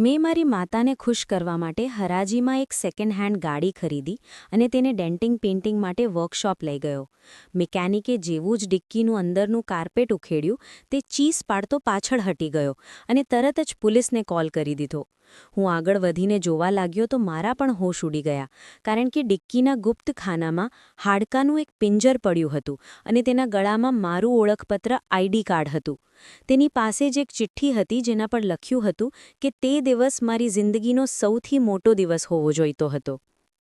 મેં મારી માતાને ખુશ કરવા માટે હરાજીમાં એક સેકન્ડ હેન્ડ ગાડી ખરીદી અને તેને ડેન્ટિંગ પેઇન્ટિંગ માટે વર્કશોપ લઈ ગયો. મિકેનિકે જેવું જ ડિક્કીનું અંદરનું કાર્પેટ ઉખેડ્યું તે ચીસ પાડતો પાછળ હટી ગયો અને તરત જ પોલીસને કોલ કરી દીધો. હું આગળ વધીને જોવા લાગ્યો તો મારા પણ હોશ ઉડી ગયા, કારણ કે ડિક્કીના ગુપ્ત ખાનામાં હાડકાનું એક પિંજર પડ્યું હતું અને તેના ગળામાં મારું ઓળખપત્ર આઈડી કાર્ડ હતું. તેની પાસે જ એક ચિઠ્ઠી હતી જેના પર લખ્યું હતું કે તે દિવસ મારી જિંદગીનો સૌથી મોટો દિવસ હોવો જોઈતો હતો.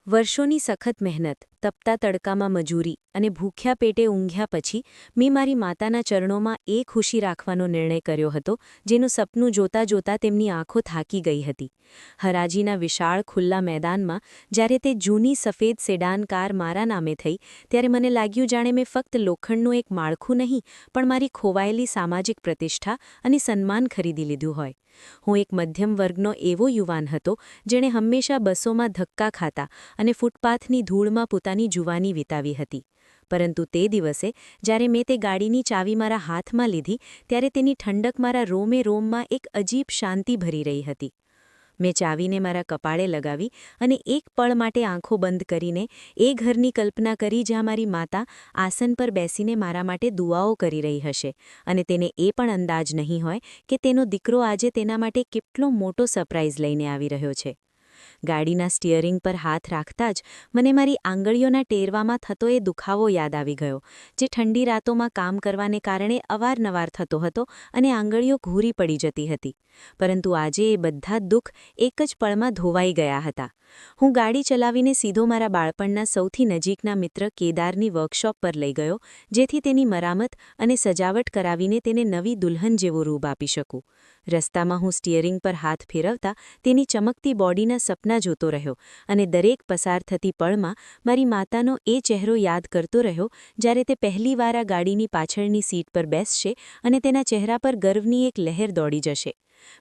વર્ષોની સખત મહેનત, તપતા તડકામાં મજૂરી અને ભૂખ્યા પેટે ઊંઘ્યા પછી મેં મારી માતાના ચરણોમાં એ ખુશી રાખવાનો નિર્ણય કર્યો હતો જેનું સપનું જોતાં જોતાં તેમની આંખો થાકી ગઈ હતી. હરાજીના વિશાળ ખુલ્લા મેદાનમાં જ્યારે તે જૂની સફેદ સેડાન કાર મારા નામે થઈ ત્યારે મને લાગ્યું જાણે મેં ફક્ત લોખંડનું એક માળખું નહીં પણ મારી ખોવાયેલી સામાજિક પ્રતિષ્ઠા અને સન્માન ખરીદી લીધું હોય. હું એક મધ્યમ વર્ગનો એવો યુવાન હતો જેણે હંમેશા બસોમાં ધક્કા ખાતા અને ફૂટપાથની ધૂળમાં પોતાની જુવાની વિતાવી હતી. પરંતુ તે દિવસે જ્યારે મેં તે ગાડીની ચાવી મારા હાથમાં લીધી ત્યારે તેની ઠંડક મારા રોમે રોમમાં એક અજીબ શાંતિ ભરી રહી હતી. મેં ચાવીને મારા કપાળે લગાવી અને એક પળ માટે આંખો બંધ કરીને એ ઘરની કલ્પના કરી જ્યાં મારી માતા આસન પર બેસીને મારા માટે દુઆઓ કરી રહી હશે અને તેને એ પણ અંદાજ નહીં હોય કે તેનો દીકરો આજે તેના માટે કેટલો મોટો સરપ્રાઇઝ લઈને આવી રહ્યો છે. ગાડીના સ્ટિયરિંગ પર હાથ રાખતા જ મને મારી આંગળીઓના ટેરવામાં થતો એ દુખાવો યાદ આવી ગયો, જે ઠંડી રાતોમાં કામ કરવાને કારણે અવારનવાર થતો હતો અને આંગળીઓ ઘૂરી પડી જતી હતી. પરંતુ આજે એ બધા દુઃખ એક જ પળમાં ધોવાઈ ગયા હતા. હું ગાડી ચલાવીને સીધો મારા બાળપણના સૌથી નજીકના મિત્ર કેદારની વર્કશોપ પર લઈ ગયો, જેથી તેની મરામત અને સજાવટ કરાવીને તેને નવી દુલ્હન જેવો રૂપ આપી શકું. રસ્તામાં હું સ્ટિયરિંગ પર હાથ ફેરવતા તેની ચમકતી બોડીના સપના જોતો રહ્યો અને દરેક પસાર થતી પળમાં મારી માતાનો એ ચહેરો યાદ કરતો રહ્યો જ્યારે તે પહેલીવાર આ ગાડીની પાછળની સીટ પર બેસશે અને તેના ચહેરા પર ગર્વની એક લહેર દોડી જશે.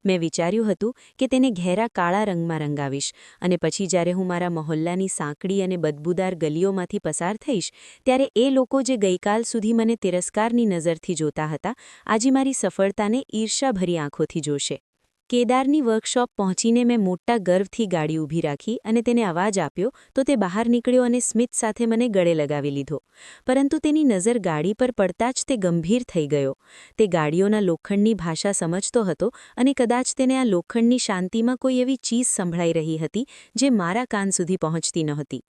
મેં વિચાર્યું હતું કે તેને ઘેરા કાળા રંગમાં રંગાવીશ અને પછી જ્યારે હું મારા મહોલ્લાની સાંકડી અને બદબૂદાર ગલીઓમાંથી પસાર થઈશ ત્યારે એ લોકો જે ગઈકાલ સુધી મને તિરસ્કારની નજરથી જોતા હતા આજે મારી સફળતાને ઈર્ષાભરી આંખોથી જોશે. કેદારની વર્કશોપ પહોંચીને મેં મોટા ગર્વથી ગાડી ઊભી રાખી અને તેને અવાજ આપ્યો તો તે બહાર નીકળ્યો અને સ્મિત સાથે મને ગળે લગાવી લીધો. પરંતુ તેની નજર ગાડી પર પડતા જ તે ગંભીર થઈ ગયો. તે ગાડીઓના લોખંડની ભાષા સમજતો હતો અને કદાચ તેને આ લોખંડની શાંતિમાં કોઈ એવી ચીજ સંભળાઈ રહી હતી જે મારા કાન સુધી પહોંચતી નહોતી.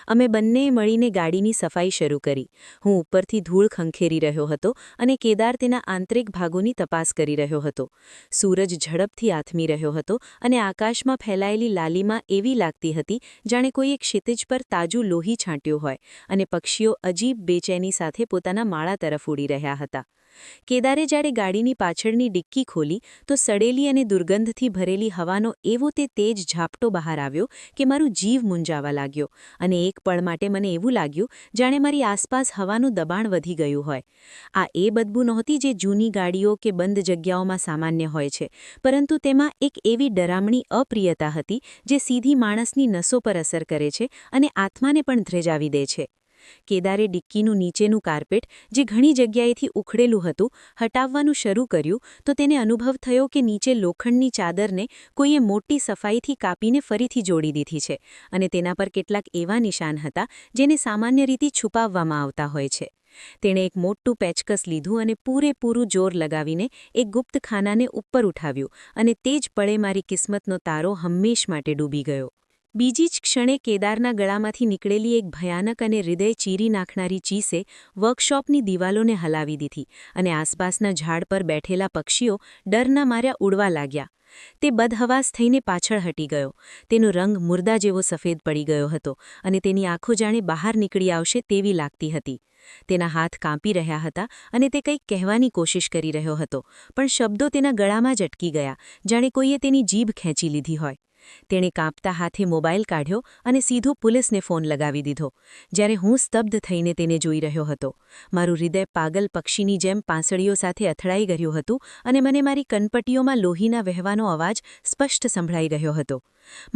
અમે બંનેએ મળીને ગાડીની સફાઈ શરૂ કરી. હું ઉપરથી ધૂળ ખંખેરી રહ્યો હતો અને કેદાર તેના આંતરિક ભાગોની તપાસ કરી રહ્યો હતો. સૂરજ ઝડપથી આથમી રહ્યો હતો અને આકાશમાં ફેલાયેલી લાલીમાં એવી લાગતી હતી જાણે કોઈ એક ક્ષિતિજ પર તાજું લોહી છાંટ્યું હોય અને પક્ષીઓ અજીબ બેચેની સાથે પોતાના માળા તરફ ઉડી રહ્યા હતા. કેદારે જ્યારે ગાડીની પાછળની ડિક્કી ખોલી તો સડેલી અને દુર્ગંધથી ભરેલી હવાનો એવો તે તેજ ઝાપટો બહાર આવ્યો કે મારું જીવ મૂંઝાવા લાગ્યો અને એક પળ માટે મને એવું લાગ્યું જાણે મારી આસપાસ હવાનું દબાણ વધી ગયું હોય. આ એ બદબૂ નહોતી જે જૂની ગાડીઓ કે બંધ જગ્યાઓમાં સામાન્ય હોય છે, પરંતુ તેમાં એક એવી ડરામણી અપ્રિયતા હતી જે સીધી માણસની નસો પર અસર કરે છે અને આત્માને પણ ધ્રેજાવી દે છે. કેદારે ડિક્કીનું નીચેનું કાર્પેટ, જે ઘણી જગ્યાએથી ઉખડેલું હતું, હટાવવાનું શરૂ કર્યું તો તેને અનુભવ થયો કે નીચે લોખંડની ચાદરને કોઈએ મોટી સફાઈથી કાપીને ફરીથી જોડી દીધી છે અને તેના પર કેટલાક એવા નિશાન હતા જેને સામાન્ય રીતે છુપાવવામાં આવતા હોય છે. તેણે એક મોટું પેચકસ લીધું અને પૂરેપૂરું જોર લગાવીને એક ગુપ્ત ખાનાને ઉપર ઉઠાવ્યું અને તે જ પળે મારી કિસ્મતનો તારો હંમેશ માટે ડૂબી ગયો. બીજી જ ક્ષણે કેદારના ગળામાંથી નીકળેલી એક ભયાનક અને હૃદય ચીરી નાખનારી ચીસે વર્કશોપની દિવાલોને હલાવી દીધી અને આસપાસના ઝાડ પર બેઠેલા પક્ષીઓ ડરના માર્યા ઉડવા લાગ્યા. તે બદહવાસ થઈને પાછળ હટી ગયો. તેનો રંગ મુર્દા જેવો સફેદ પડી ગયો હતો અને તેની આંખો જાણે બહાર નીકળી આવશે તેવી લાગતી હતી. તેના હાથ કાંપી રહ્યા હતા અને તે કંઈક કહેવાની કોશિશ કરી રહ્યો હતો, પણ શબ્દો તેના ગળામાં જ અટકી ગયા, જાણે કોઈએ તેની જીભ ખેંચી લીધી હોય. તેણે કાંપતા હાથે મોબાઈલ કાઢ્યો અને સીધો પોલીસને ફોન લગાવી દીધો. જ્યારે હું સ્તબ્ધ થઈને તેને જોઈ રહ્યો હતો, મારું હૃદય પાગલ પક્ષીની જેમ પાંસળીઓ સાથે અથડાઈ ગયું હતું અને મને મારી કનપટીઓમાં લોહીના વહેવાનો અવાજ સ્પષ્ટ સંભળાઈ રહ્યો હતો.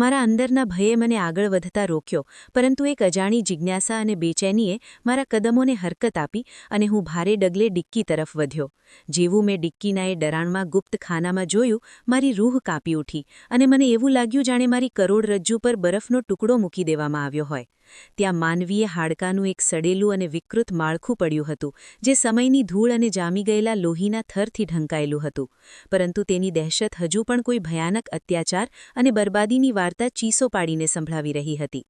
મારા અંદરના ભયે મને આગળ વધતા રોક્યો, પરંતુ એક અજાણી જિજ્ઞાસા અને બેચેનીએ મારા કદમોને હરકત આપી અને હું ભારે ડગલે ડિક્કી તરફ વધ્યો. જેવું મેં ડિક્કીના એ ડરાણમાં ગુપ્ત ખાનામાં જોયું, મારી રૂહ કાપી ઉઠી અને મને એવું લાગ્યું જાણે મારી કરોડરજ્જુ પર બરફનો ટુકડો મૂકી દેવામાં આવ્યો હોય. ત્યાં માનવીય હાડકાનું એક સડેલું અને વિકૃત માળખું પડ્યું હતું, જે સમયની ધૂળ અને જામી ગયેલા લોહીના થરથી ઢંકાયેલું હતું. પરંતુ તેની દહેશત હજુ પણ કોઈ ભયાનક અત્યાચાર અને બરબાદીની વાર્તા ચીસો પાડીને સંભળાવી રહી હતી.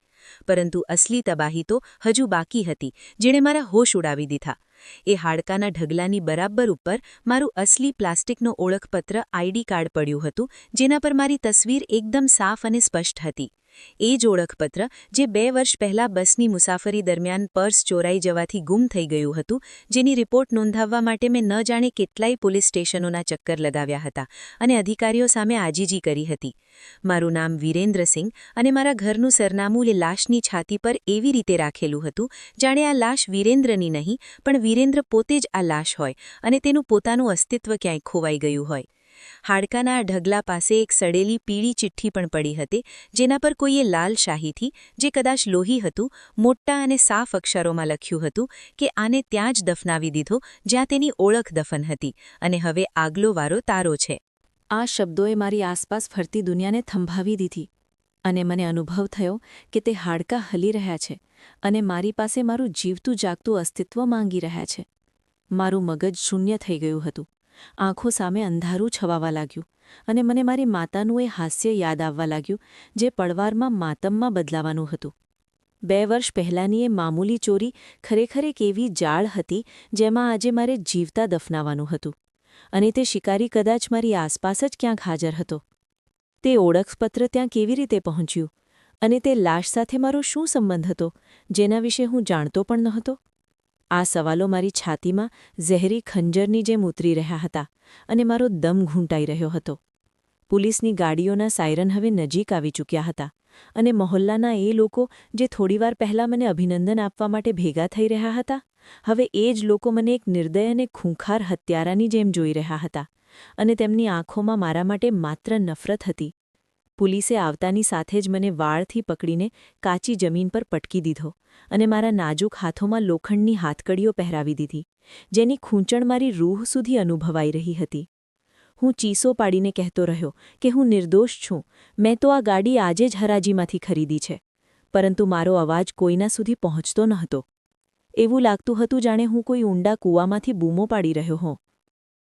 પરંતુ અસલી તબાહી તો હજુ બાકી હતી, જેણે મારા હોશ ઉડાવી દીધા. એ હાડકાના ઢગલાની બરાબર ઉપર મારું અસલી પ્લાસ્ટિકનો ઓળખપત્ર આઈડી કાર્ડ પડ્યું હતું, જેના પર મારી તસવીર એકદમ સાફ અને સ્પષ્ટ હતી. એ જ ઓળખપત્ર જે 2 વર્ષ પહેલાં બસની મુસાફરી દરમિયાન પર્સ ચોરાઈ જવાથી ગુમ થઈ ગયું હતું, જેની રિપોર્ટ નોંધાવવા માટે મેં ન જાણે કેટલાય પોલીસ સ્ટેશનોના ચક્કર લગાવ્યા હતા અને અધિકારીઓ સામે આજીજી કરી હતી. મારું નામ વિરેન્દ્રસિંહ અને મારા ઘરનું સરનામું એ લાશની છાતી પર એવી રીતે રાખેલું હતું જાણે આ લાશ વિરેન્દ્રની નહીં, પણ વિરેન્દ્ર પોતે જ આ લાશ હોય અને તેનું પોતાનું અસ્તિત્વ ક્યાંય ખોવાઈ ગયું હોય. હાડકાના આ ઢગલા પાસે એક સડેલી પીળી ચિઠ્ઠી પણ પડી હતી, જેના પર કોઈએ લાલ શાહીથી, જે કદાચ લોહી હતું, મોટા અને સાફ અક્ષરોમાં લખ્યું હતું કે આને ત્યાં જ દફનાવી દીધો જ્યાં તેની ઓળખ દફન હતી અને હવે આગલો વારો તારો છે. આ શબ્દોએ મારી આસપાસ ફરતી દુનિયાને થંભાવી દીધી અને મને અનુભવ થયો કે તે હાડકાં હલી રહ્યા છે અને મારી પાસે મારું જીવતું જાગતું અસ્તિત્વ માંગી રહ્યા છે. મારું મગજ શૂન્ય થઈ ગયું હતું. આંખો સામે અંધારું છવાવા લાગ્યું અને મને મારી માતાનું એ હાસ્ય યાદ આવવા લાગ્યું, જે પડવારમાં માતમમાં બદલાવાનું હતું. 2 વર્ષ પહેલાંની એ મામૂલી ચોરી ખરેખર એક એવી જાળ હતી જેમાં આજે મારે જીવતા દફનાવાનું હતું, અને તે શિકારી કદાચ મારી આસપાસ જ ક્યાંક હાજર હતો. તે ઓળખપત્ર ત્યાં કેવી રીતે પહોંચ્યું અને તે લાશ સાથે મારો શું સંબંધ હતો, જેના વિશે હું જાણતો પણ નહોતો? આ સવાલો મારી છાતીમાં ઝેરી ખંજરની જેમ ઉતરી રહ્યા હતા અને મારો દમ ઘૂંટાઈ રહ્યો હતો. પોલીસની ગાડીઓના સાયરન હવે નજીક આવી ચૂક્યા હતા અને મહોલ્લાના એ લોકો જે થોડીવાર પહેલાં મને અભિનંદન આપવા માટે ભેગા થઈ રહ્યા હતા, હવે એ જ લોકો મને એક નિર્દય અને ખૂંખાર હત્યારાની જેમ જોઈ રહ્યા હતા અને તેમની આંખોમાં મારા માટે માત્ર નફરત હતી. પોલીસે આવતાની સાથે જ મને વાળથી પકડીને કાચી જમીન પર પટકી દીધો અને મારા નાજુક હાથોમાં લોખંડની હાથકડીઓ પહેરાવી દીધી, જેની ખૂંચણ મારી રૂહ સુધી અનુભવાઈ રહી હતી. હું ચીસો પાડીને કહેતો રહ્યો કે હું નિર્દોષ છું, મેં તો આ ગાડી આજે જ હરાજીમાંથી ખરીદી છે, પરંતુ મારો અવાજ કોઈના સુધી પહોંચતો નહોતો. એવું લાગતું હતું જાણે હું કોઈ ઊંડા કૂવામાંથી બૂમો પાડી રહ્યો હોઉં.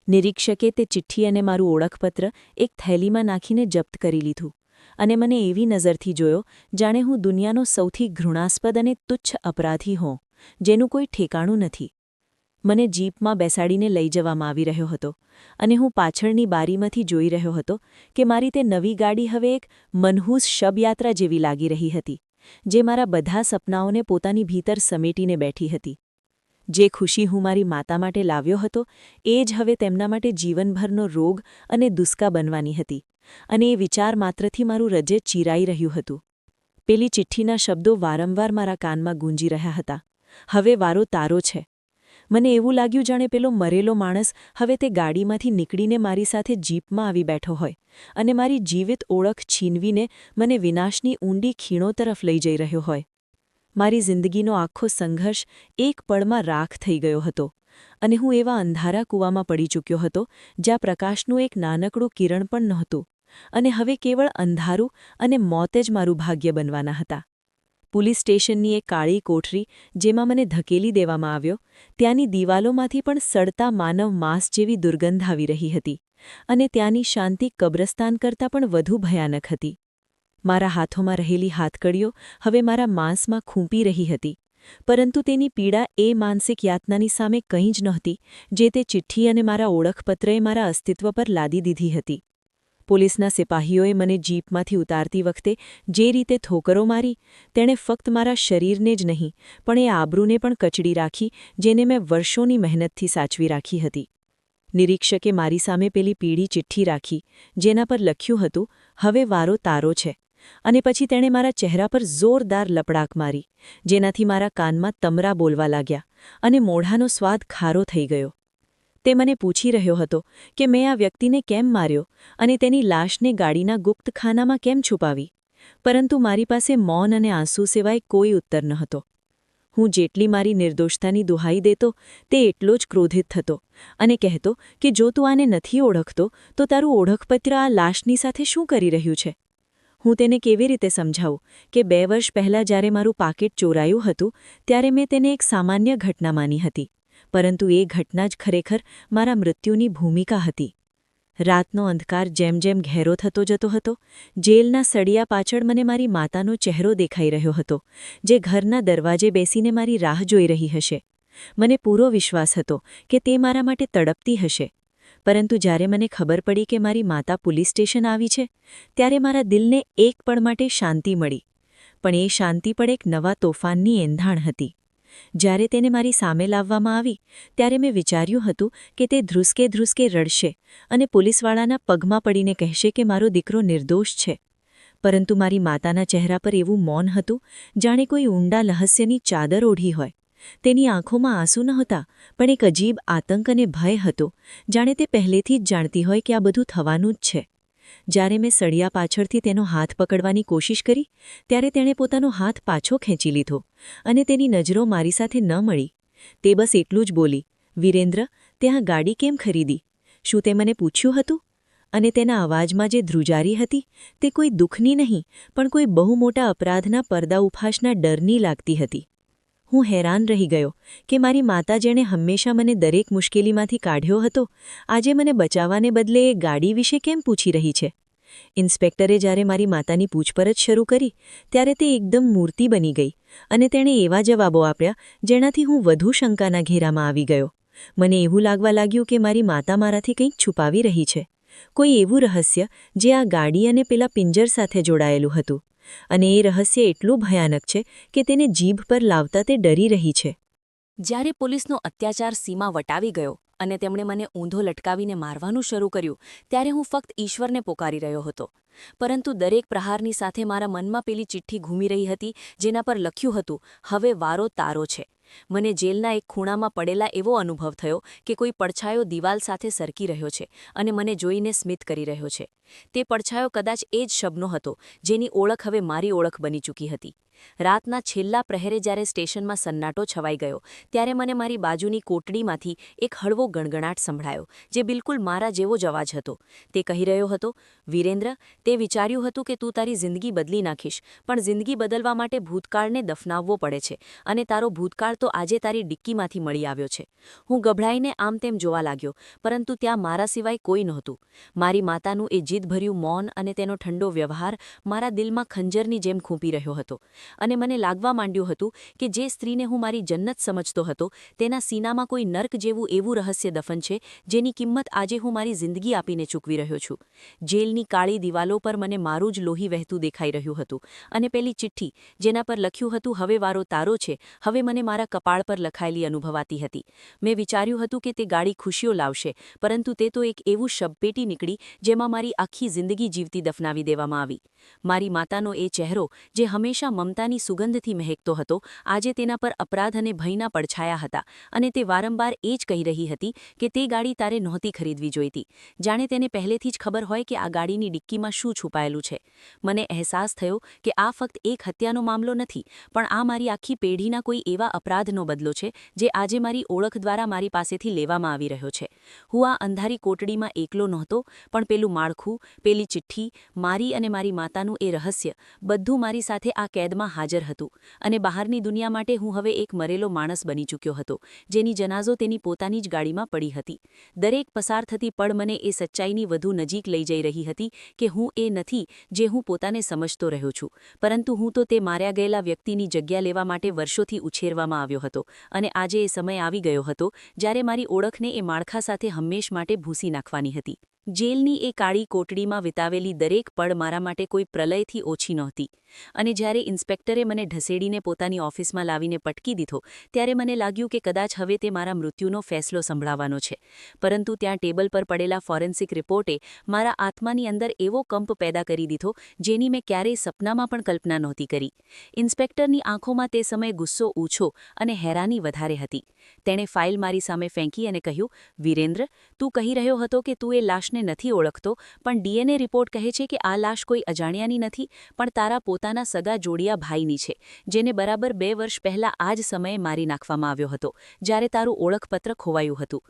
નિરીક્ષકે તે ચિઠ્ઠી અને મારું ઓળખપત્ર એક થેલીમાં નાખીને જપ્ત કરી લીધું અને મને એવી નજરથી જોયો જાણે હું દુનિયાનો સૌથી ઘૃણાસ્પદ અને તુચ્છ અપરાધી હોઉં, જેનું કોઈ ઠેકાણું નથી. મને જીપમાં બેસાડીને લઈ જવામાં આવી રહ્યો હતો અને હું પાછળની બારીમાંથી જોઈ રહ્યો હતો કે મારી તે નવી ગાડી હવે એક મનહૂસ શબયાત્રા જેવી લાગી રહી હતી, જે મારા બધા સપનાઓને પોતાની ભીતર સમેટીને બેઠી હતી. જે ખુશી હું મારી માતા માટે લાવ્યો હતો, એ જ હવે તેમના માટે જીવનભરનો રોગ અને દુષ્કા બનવાની હતી, અને એ વિચાર માત્રથી મારું હૃદય ચીરાઈ રહ્યું હતું. પેલી ચિઠ્ઠીના શબ્દો વારંવાર મારા કાનમાં ગૂંજી રહ્યા હતા, હવે વારો તારો છે. મને એવું લાગ્યું જાણે પેલો મરેલો માણસ હવે તે ગાડીમાંથી નીકળીને મારી સાથે જીપમાં આવી બેઠો હોય અને મારી જીવિત ઓળખ છીનવીને મને વિનાશની ઊંડી ખીણો તરફ લઈ જઈ રહ્યો હોય. મારી જિંદગીનો આખો સંઘર્ષ એક પળમાં રાખ થઈ ગયો હતો અને હું એવા અંધારા કૂવામાં પડી ચૂક્યો હતો જ્યાં પ્રકાશનું એક નાનકડું કિરણ પણ નહોતું, અને હવે કેવળ અંધારું અને મોત જ મારું ભાગ્ય બનવાના હતા. પોલીસ સ્ટેશનની એક કાળી કોઠરી જેમાં મને ધકેલી દેવામાં આવ્યો, ત્યાંની દિવાલોમાંથી પણ સડતા માનવ માંસ જેવી દુર્ગંધ આવી રહી હતી અને ત્યાંની શાંતિ કબ્રસ્તાન કરતાં પણ વધુ ભયાનક હતી. મારા હાથોમાં રહેલી હાથકડીઓ હવે મારા માંસમાં ખૂંપી રહી હતી, પરંતુ તેની પીડા એ માનસિક યાતનાની સામે કંઈ જ નહોતી જે તે ચિઠ્ઠી અને મારા ઓળખપત્રએ મારા અસ્તિત્વ પર લાદી દીધી હતી. પોલીસના સિપાહીઓએ મને જીપમાંથી ઉતારતી વખતે જે રીતે ઠોકરો મારી, તેણે ફક્ત મારા શરીરને જ નહીં પણ એ આબરૂને પણ કચડી રાખી જેને મેં વર્ષોની મહેનતથી સાચવી રાખી હતી. નિરીક્ષકે મારી સામે પેલી પીળી ચિઠ્ઠી રાખી જેના પર લખ્યું હતું, હવે વારો તારો છે, અને પછી તેણે મારા ચહેરા પર જોરદાર લપડાક મારી, જેનાથી મારા કાનમાં તમરા બોલવા લાગ્યા અને મોઢાનો સ્વાદ ખારો થઈ ગયો. તે મને પૂછી રહ્યો હતો કે મેં આ વ્યક્તિને કેમ માર્યો અને તેની લાશને ગાડીના ગુપ્ત ખાનામાં કેમ છુપાવી, પરંતુ મારી પાસે મૌન અને આંસુ સિવાય કોઈ ઉત્તર ન હતો. હું જેટલી મારી નિર્દોષતાની દુહાઈ દેતો તે એટલો જ ક્રોધિત થતો અને કહેતો કે જો તું આને નથી ઓળખતો તો તારું ઓળખપત્ર આ લાશની સાથે શું કરી રહ્યું છે. હું તેને કેવી રીતે સમજાવું કે 2 વર્ષ પહેલાં જ્યારે મારું પાકીટ ચોરાયું હતું ત્યારે મેં તેને એક સામાન્ય ઘટના માની હતી, પરંતુ એ ઘટના જ ખરેખર મારા મૃત્યુની ભૂમિકા હતી. રાતનો અંધકાર જેમ જેમ ઘેરો થતો જતો હતો, જેલના સળિયા પાછળ મને મારી માતાનો ચહેરો દેખાઈ રહ્યો હતો, જે ઘરના દરવાજે બેસીને મારી રાહ જોઈ રહી હશે. મને પૂરો વિશ્વાસ હતો કે તે મારા માટે તડપતી હશે. પરંતુ જ્યારે મને ખબર પડી કે મારી માતા પોલીસ સ્ટેશન આવી છે, ત્યારે મારા દિલને એક પળ માટે શાંતિ મળી. પણ એ શાંતિ પણ એક નવા તોફાનની એંધાણ હતી. જ્યારે તેને મારી સામે લાવવામાં આવી ત્યારે મેં વિચાર્યું હતું કે તે ધ્રુસકે ધ્રુસકે રડશે અને પોલીસવાળાના પગમાં પડીને કહેશે કે મારો દીકરો નિર્દોષ છે. પરંતુ મારી માતાના ચહેરા પર એવું મૌન હતું જાણે કોઈ ઊંડા રહસ્યની ચાદર ઓઢી હોય. તેની આંખોમાં આંસુ નહોતા, પણ એક અજીબ આતંક અને ભય હતો, જાણે તે પહેલેથી જ જાણતી હોય કે આ બધું થવાનું જ છે. જ્યારે મેં સળિયા પાછળથી તેનો હાથ પકડવાની કોશિશ કરી ત્યારે તેણે પોતાનો હાથ પાછો ખેંચી લીધો અને તેની નજરો મારી સાથે ન મળી. તે બસ એટલું જ બોલી, "વિરેન્દ્ર, તે આ ગાડી કેમ ખરીદી? શું તે મને પૂછ્યું હતું?" અને તેના અવાજમાં જે ધ્રુજારી હતી તે કોઈ દુઃખની નહીં, પણ કોઈ બહુ મોટા અપરાધના પડદા ઉફાશના ડરની લાગતી હતી. હું હેરાન રહી ગયો કે મારી માતા જેણે હંમેશા મને દરેક મુશ્કેલીમાંથી કાઢ્યો હતો, આજે મને બચાવવાને બદલે એ ગાડી વિશે કેમ પૂછી રહી છે. ઇન્સ્પેક્ટરે જ્યારે મારી માતાની પૂછપરછ શરૂ કરી ત્યારે તે એકદમ મૂર્તિ બની ગઈ અને તેણે એવા જવાબો આપ્યા જેનાથી હું વધુ શંકાના ઘેરામાં આવી ગયો. મને એવું લાગવા લાગ્યું કે મારી માતા મારાથી કંઈક છુપાવી રહી છે, કોઈ એવું રહસ્ય જે આ ગાડી અને પેલા પિંજર સાથે જોડાયેલું હતું. અને એ રહસ્ય એટલું ભયાનક છે કે તેને જીભ પર લાવતા તે ડરી રહી છે. જ્યારે પોલીસનો અત્યાચાર સીમા વટાવી ગયો અને તેમણે મને ઊંધો લટકાવીને મારવાનું શરૂ કર્યું ત્યારે હું ફક્ત ઈશ્વરને પોકારી રહ્યો હતો. પરંતુ દરેક પ્રહારની સાથે મારા મનમાં પેલી ચિઠ્ઠી ઘૂમી રહી હતી જેના પર લખ્યું હતું, "હવે વારો તારો છે." મને જેલના એક ખૂણામાં પડેલા એવો અનુભવ થયો કે કોઈ પડછાયો દિવાલ સાથે સરકી રહ્યો છે અને મને જોઈને સ્મિત કરી રહ્યો છે. તે પડછાયો કદાચ એ જ શબનો હતો જેની ઓળખ હવે મારી ઓળખ બની ચૂકી હતી. રાતના છેલ્લા પ્રહેરે જ્યારે સ્ટેશનમાં સન્નાટો છવાઈ ગયો ત્યારે મને મારી બાજુની કોટડીમાંથી એક હળવો ગણગણાટ સંભળાયો, જે બિલકુલ મારા જેવો જ અવાજ હતો. તે કહી રહ્યો હતો, "વિરેન્દ્ર, તે વિચાર્યું હતું કે તું તારી જિંદગી બદલી નાખીશ, પણ જિંદગી બદલવા માટે ભૂતકાળને દફનાવવો પડે છે અને તારો ભૂતકાળ તો આજે તારી ડિક્કીમાંથી મળી આવ્યો છે." હું ગભરાઈને આમ તેમ જોવા લાગ્યો, પરંતુ ત્યાં મારા સિવાય કોઈ નહોતું. મારી માતાનું એ જીદભર્યું મૌન અને તેનો ઠંડો વ્યવહાર મારા દિલમાં ખંજરની જેમ ખૂંપી રહ્યો હતો. અને મને લાગવા માંડ્યું હતું કે જે સ્ત્રીને હું મારી જન્નત સમજતો હતો તેના સીનામાં કોઈ નર્ક જેવું એવું રહસ્ય દફન છે જેની કિંમત આજે હું મારી જિંદગી આપીને ચૂકવી રહ્યો છું. જેલની કાળી દિવાલો પર મને મારું જ લોહી વહેતું દેખાઈ રહ્યું હતું અને પેલી ચિઠ્ઠી જેના પર લખ્યું હતું, "હવે વારો તારો છે," હવે મને મારા કપાળ પર લખાયેલી અનુભવાતી હતી. મેં વિચાર્યું હતું કે તે ગાડી ખુશીઓ લાવશે, પરંતુ તે તો એક એવું શબપેટી નીકળી જેમાં મારી આખી જિંદગી જીવતી દફનાવી દેવામાં આવી. મારી માતાનો એ ચહેરો જે હંમેશા મમતાની સુગંધથી મહેકતો હતો, આજે તેના પર અપરાધ અને ભયના પડછાયા હતા અને તે વારંવાર એ જ કહી રહી હતી કે તે ગાડી તારે નહોતી ખરીદવી જોઈતી, જાણે તેને પહેલેથી જ ખબર હોય કે આ ગાડીની ડિક્કીમાં શું છુપાયેલું છે. મને અહેસાસ થયો કે આ ફક્ત એક હત્યાનો મામલો નથી, પણ આ મારી આખી પેઢીના કોઈ એવા અપરાધનો બદલો છે જે આજે મારી ઓળખ દ્વારા મારી પાસેથી લેવામાં આવી રહ્યો છે. હું આ અંધારી કોટડીમાં એકલો નહોતો, પણ પેલું માળખું, પેલી ચિઠ્ઠી, મારી અને મારી માતાનું એ રહસ્ય, બધું મારી સાથે આ કેદમાં હાજર હતું અને બહારની દુનિયા માટે હું હવે એક મરેલો માણસ બની ચૂક્યો હતો, જેની જનાઝો તેની પોતાની જ ગાડીમાં પડી હતી. દરેક પસાર થતી પળ મને એ સચ્ચાઈની વધુ નજીક લઈ જઈ રહી હતી કે હું એ નથી જે હું પોતાને સમજતો રહ્યો છું, પરંતુ હું તો તે માર્યા ગયેલા વ્યક્તિની જગ્યા લેવા માટે વર્ષોથી ઉછેરવામાં આવ્યો હતો અને આજે એ સમય આવી ગયો હતો જ્યારે મારી ઓળખને એ માળખા સાથે હંમેશ માટે ભૂંસી નાખવાની હતી. જેલની એ કાળી કોટડીમાં વિતાવેલી દરેક પળ મારા માટે કોઈ પ્રલયથી ઓછી નહોતી અને જ્યારે ઇન્સ્પેક્ટરે મને ઢસેડીને પોતાની ઓફિસમાં લાવીને પટકી દીધો ત્યારે મને લાગ્યું કે કદાચ હવે તે મારા મૃત્યુનો ફેસલો સંભળાવવાનો છે પરંતુ ત્યાં ટેબલ પર પડેલા ફોરેન્સિક રિપોર્ટે મારા આત્માની અંદર એવો કંપ પેદા કરી દીધો જેની મેં ક્યારેય સપનામાં પણ કલ્પના નહોતી કરી ઇન્સ્પેક્ટરની આંખોમાં તે સમયે ગુસ્સો ઓછો અને હેરાની વધારે હતી તેણે ફાઇલ મારી સામે ફેંકી અને કહ્યું વિરેન્દ્ર તું કહી રહ્યો હતો કે તું એ લાશને નથી ઓળખતો પણ ડીએનએ રિપોર્ટ કહે છે કે આ લાશ કોઈ અજાણ્યાની નથી પણ તારા પોતાના સગા જોડિયા ભાઈની છે જેને બરાબર 2 વર્ષ પહેલા આ જ સમયે મારી નાખવામાં આવ્યો હતો જ્યારે તારું ઓળખપત્ર ખોવાયું હતું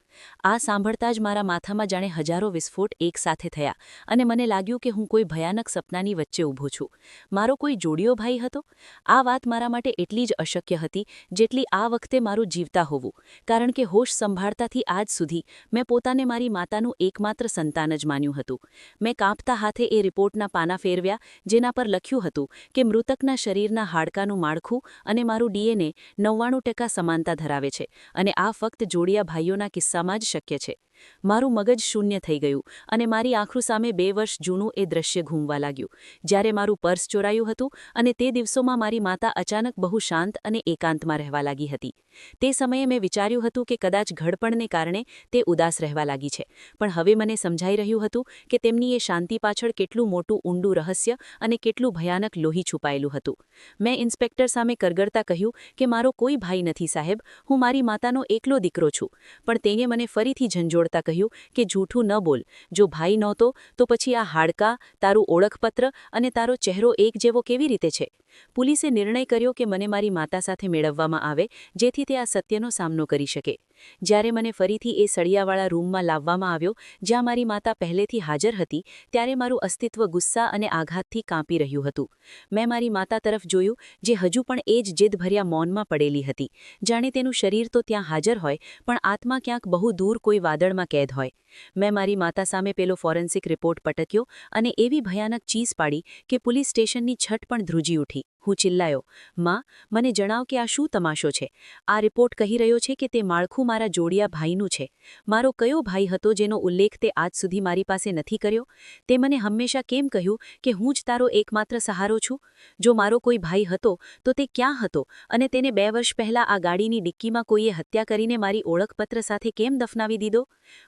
આ સાંભળતા જ મારા માથામાં જાણે હજારો વિસ્ફોટ એકસાથે થયા અને મને લાગ્યું કે હું કોઈ ભયાનક સપનાની વચ્ચે ઊભો છું મારો કોઈ જોડિયો ભાઈ હતો આ વાત મારા માટે એટલી જ અશક્ય હતી જેટલી આ વખતે મારું જીવતા હોવું કારણ કે હોશ સંભાળતાથી આજ સુધી મેં પોતાને મારી માતાનું એકમાત્ર સંતાન જ માન્યું હતું મેં કાંપતા હાથે એ રિપોર્ટના પાના ફેરવ્યા જેના પર લખ્યું હતું કે મૃતકના શરીરના હાડકાનું માળખું અને મારું ડીએનએ 99% સમાનતા ધરાવે છે અને આ ફક્ત જોડિયા ભાઈઓના કિસ્સામાં જ શક્ય છે મારું મગજ શૂન્ય થઈ ગયું અને મારી આંખો સામે 2 વર્ષ જૂનું એ દ્રશ્ય ઘૂમવા લાગ્યું જ્યારે મારું પર્સ ચોરાયું હતું અને તે દિવસોમાં મારી માતા અચાનક બહુ શાંત અને એકાંતમાં રહેવા લાગી હતી તે સમયે મેં વિચાર્યું હતું કે કદાચ ઘડપણને કારણે તે ઉદાસ રહેવા લાગી છે પણ હવે મને સમજાઈ રહ્યું હતું કે તેમની એ શાંતિ પાછળ કેટલું મોટું ઊંડું રહસ્ય અને કેટલું ભયાનક લોહી છુપાયેલું હતું મેં ઇન્સ્પેક્ટર સામે કરગરતા કહ્યું કે મારો કોઈ ભાઈ નથી સાહેબ હું મારી માતાનો એકલો દીકરો છું પણ તેને મને ફરીથી ઝંઝોળતા કહ્યું કે જૂઠું ન બોલ જો ભાઈ નહોતો તો પછી આ હાડકા તારું ઓળખપત્ર અને તારો ચહેરો એક જેવો કેવી રીતે છે પોલીસે નિર્ણય કર્યો કે મને મારી માતા સાથે મેળવવામાં આવે જેથી તે આ સત્યનો સામનો કરી શકે જ્યારે મને ફરીથી એ સળિયાવાળા રૂમમાં લાવવામાં આવ્યો જ્યાં મારી માતા પહેલેથી હાજર હતી ત્યારે મારું અસ્તિત્વ ગુસ્સા અને આઘાતથી કાંપી રહ્યું હતું મેં મારી માતા તરફ જોયું જે હજુ પણ એ જ જીદભર્યા મૌનમાં પડેલી હતી જાણે તેનું શરીર તો ત્યાં હાજર હોય પણ આત્મા ક્યાંક બહુ દૂર કોઈ વાદળમાં કેદ હોય મેં મારી માતા સામે પેલો ફોરેન્સિક રિપોર્ટ પટક્યો અને એવી ભયાનક ચીસ પાડી કે પોલીસ સ્ટેશનની છત પણ ધ્રુજી ઉઠી હું ચિલ્લાયો માં મને જણાવ કે આ શું તમાશો છે આ રિપોર્ટ કહી રહ્યો છે કે તે માળખું મારા જોડિયા ભાઈનું છે મારો કયો ભાઈ હતો જેનો ઉલ્લેખ તે આજ સુધી મારી પાસે નથી કર્યો તે મને હંમેશા કેમ કહ્યું કે હું જ તારો એકમાત્ર સહારો છું જો મારો કોઈ ભાઈ હતો તો તે ક્યાં હતો અને તેને 2 વર્ષ પહેલા આ ગાડીની ડિક્કીમાં કોઈએ હત્યા કરીને મારી ઓળખપત્ર સાથે કેમ દફનાવી દીધો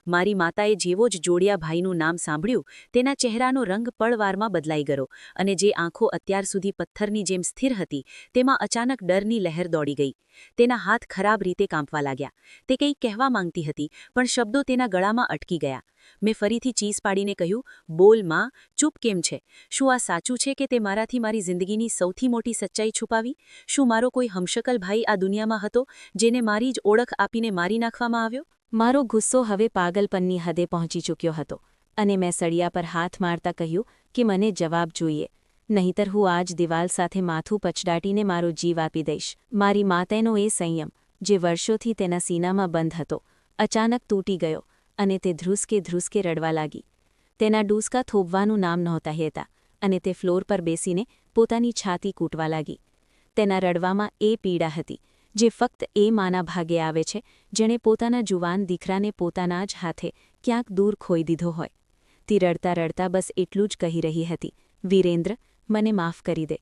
મારી માતાએ જેવો જ જોડિયા ભાઈનું નામ સાંભળ્યું તેના ચહેરાનો રંગ પળવારમાં બદલાઈ ગયો અને જે આંખો અત્યાર સુધી પથ્થરની જેમ સ્થિર હતી તેમાં અચાનક ડરની લહેર દોડી ગઈ તેના હાથ ખરાબ રીતે કાંપવા લાગ્યા તે કંઈક કહેવા માંગતી હતી પણ શબ્દો તેના ગળામાં અટકી ગયા મેં ફરીથી ચીસ પાડીને કહ્યું બોલ માં ચૂપ કેમ છે શું આ સાચું છે કે તે મારાથી મારી જિંદગીની સૌથી મોટી સચ્ચાઈ છુપાવી શું મારો કોઈ હમશકલ ભાઈ આ દુનિયામાં હતો જેને મારી જ ઓળખ આપીને મારી નાખવામાં આવ્યો મારો ગુસ્સો હવે પાગલપનની હદે પહોંચી ચૂક્યો હતો અને મેં સળિયા પર હાથ મારતા કહ્યું કે મને જવાબ જોઈએ નહીંતર હું આજ દિવાલ સાથે માથું પછડાટીને મારો જીવ આપી દઈશ મારી માતાનો એ સંયમ જે વર્ષોથી તેના સીનામાં બંધ હતો અચાનક તૂટી ગયો અને તે ધ્રુસકે રડવા લાગી તેના ડૂસકા થોભવાનું નામ નહોતા હેતા અને તે ફ્લોર પર બેસીને પોતાની છાતી કૂટવા લાગી તેના રડવામાં એ પીડા હતી જે ફક્ત એ માના ભાગે આવે છે જેણે પોતાના જુવાન દીકરાને પોતાના જ હાથે ક્યાંક દૂર ખોઈ દીધો હોય તે રડતા રડતા બસ એટલું જ કહી રહી હતી વિરેન્દ્ર મને માફ કરી દે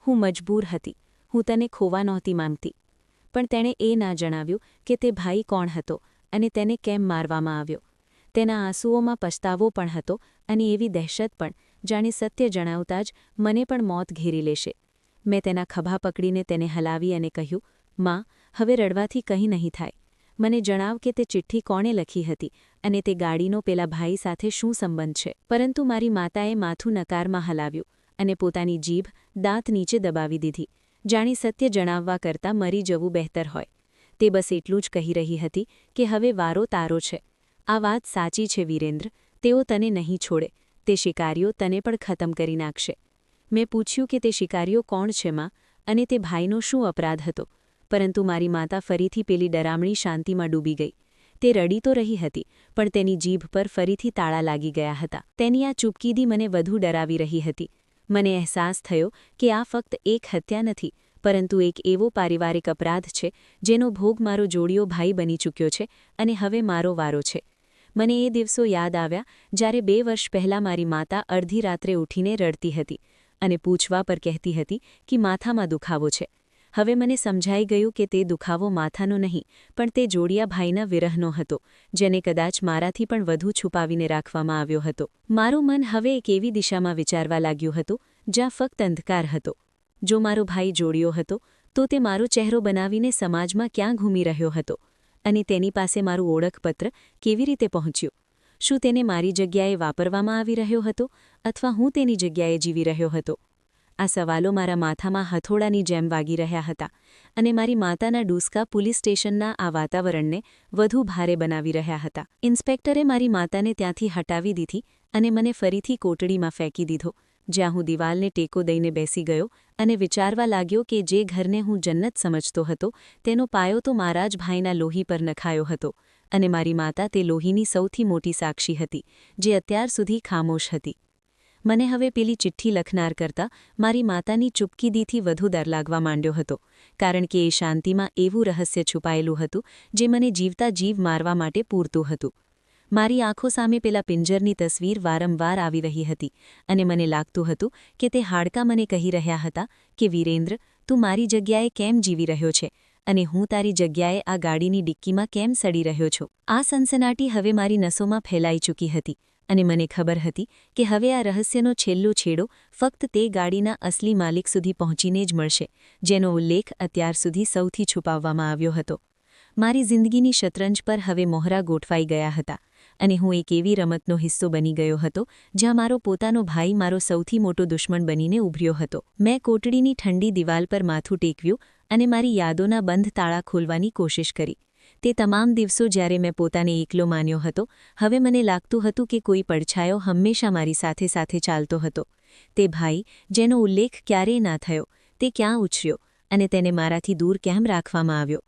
હું મજબૂર હતી હું તને ખોવા નહોતી માંગતી પણ તેણે એ ના જણાવ્યું કે તે ભાઈ કોણ હતો અને તેને કેમ મારવામાં આવ્યો તેના આંસુઓમાં પછતાવો પણ હતો અને એવી દહેશત પણ જાણે સત્ય જણાવતા જ મને પણ મોત ઘેરી લેશે મેં તેના ખભા પકડીને તેને હલાવી અને કહ્યું માં હવે રડવાથી કંઈ નહીં થાય મને જણાવ કે તે ચિઠ્ઠી કોણે લખી હતી અને તે ગાડીનો પેલા ભાઈ સાથે શું સંબંધ છે પરંતુ મારી માતાએ માથું નકારમાં હલાવ્યું અને પોતાની જીભ દાંત નીચે દબાવી દીધી જાણે સત્ય જણાવવા કરતાં મરી જવું બહેતર હોય તે બસ એટલું જ કહી રહી હતી કે હવે વારો તારો છે આ વાત સાચી છે વિરેન્દ્ર તેઓ તને નહીં છોડે તે શિકારીઓ તને પણ ખતમ કરી નાખશે મેં પૂછ્યું કે તે શિકારીઓ કોણ છે માં અને તે ભાઈનો શું અપરાધ હતો પરંતુ મારી માતા ફરીથી પેલી ડરામણી શાંતિમાં ડૂબી ગઈ તે રડી તો રહી હતી પણ તેની જીભ પર ફરીથી તાળા લાગી ગયા હતા તેની આ ચૂપકીદી મને વધુ ડરાવી રહી હતી મને અહેસાસ થયો કે આ ફક્ત એક હત્યા નથી પરંતુ એક એવો પારિવારિક અપરાધ છે જેનો ભોગ મારો જોડિયો ભાઈ બની ચૂક્યો છે અને હવે મારો વારો છે મને એ દિવસો યાદ આવ્યા જ્યારે 2 વર્ષ પહેલાં મારી માતા અડધી રાત્રે ઉઠીને રડતી હતી અને પૂછવા પર કહેતી હતી કે માથામાં દુખાવો છે. હવે મને સમજાઈ ગયું કે તે દુખાવો માથાનો નહીં પણ તે જોડિયા ભાઈના વિરહનો હતો, જેને કદાચ મારાથી પણ વધુ છુપાવીને રાખવામાં આવ્યો હતો. મારું મન હવે એક એવી દિશામાં વિચારવા લાગ્યું હતું જ્યાં ફક્ત અંધકાર હતો. જો મારો ભાઈ જોડિયો હતો તો તે મારો ચહેરો બનાવીને સમાજમાં ક્યાં ઘૂમી રહ્યો હતો અને તેની પાસે મારું ઓળખપત્ર કેવી રીતે પહોંચ્યું? શું તેને મારી જગ્યાએ વાપરવામાં આવી રહ્યો હતો અથવા હું તેની જગ્યાએ જીવી રહ્યો હતો? આ સવાલો મારા માથામાં હથોડાની જેમ વાગી રહ્યા હતા અને મારી માતાના ડૂસકા પોલીસ સ્ટેશનના આ વાતાવરણને વધુ ભારે બનાવી રહ્યા હતા. ઇન્સ્પેક્ટરે મારી માતાને ત્યાંથી હટાવી દીધી અને મને ફરીથી કોટડીમાં ફેંકી દીધો, જ્યાં હું દિવાલને ટેકો દઈને બેસી ગયો અને વિચારવા લાગ્યો કે જે ઘરને હું જન્નત સમજતો હતો તેનો પાયો તો મારા જ ભાઈના લોહી પર નખાયો હતો અને મારી માતા તે લોહીની સૌથી મોટી સાક્ષી હતી, જે અત્યાર સુધી ખામોશ હતી. મને હવે પેલી ચિઠ્ઠી લખનાર કરતાં મારી માતાની ચૂપકીદીથી વધુ ડર લાગવા માંડ્યો હતો, કારણ કે એ શાંતિમાં એવું રહસ્ય છુપાયેલું હતું જે મને જીવતા જીવ મારવા માટે પૂરતું હતું. મારી આંખો સામે પેલા પિંજરની તસવીર વારંવાર આવી રહી હતી અને મને લાગતું હતું કે તે હાડકાં મને કહી રહ્યા હતા કે વીરેન્દ્ર, તું મારી જગ્યાએ કેમ જીવી રહ્યો છે અને હું તારી જગ્યાએ આ ગાડીની ડિક્કીમાં કેમ સડી રહ્યો છું. આ સનસનાટી હવે મારી નસોમાં ફેલાઈ ચૂકી હતી અને મને ખબર હતી કે હવે આ રહસ્યનો છેલ્લો છેડો ફક્ત તે ગાડીના અસલી માલિક સુધી પહોંચીને જ મળશે, જેનો ઉલ્લેખ અત્યાર સુધી સૌથી છુપાવવામાં આવ્યો હતો. મારી જિંદગીની શતરંજ પર હવે મોહરા ગોઠવાઈ ગયા હતા અને હું એક એવી રમતનો હિસ્સો બની ગયો હતો જ્યાં મારો પોતાનો ભાઈ મારો સૌથી મોટો દુશ્મન બનીને ઉભર્યો હતો. મેં કોટડીની ઠંડી દિવાલ પર માથું ટેકવ્યું અને મારી યાદોના બંધ તાળા ખોલવાની કોશિશ કરી. તે તમામ દિવસો જ્યારે મેં પોતાને એકલો માન્યો હતો, હવે મને લાગતું હતું કે કોઈ પડછાયો હંમેશા મારી સાથે સાથે ચાલતો હતો. તે ભાઈ, જેનો ઉલ્લેખ ક્યારેય ના થયો, તે ક્યાં ઉછર્યો અને તેને મારાથી દૂર કેમ રાખવામાં આવ્યો?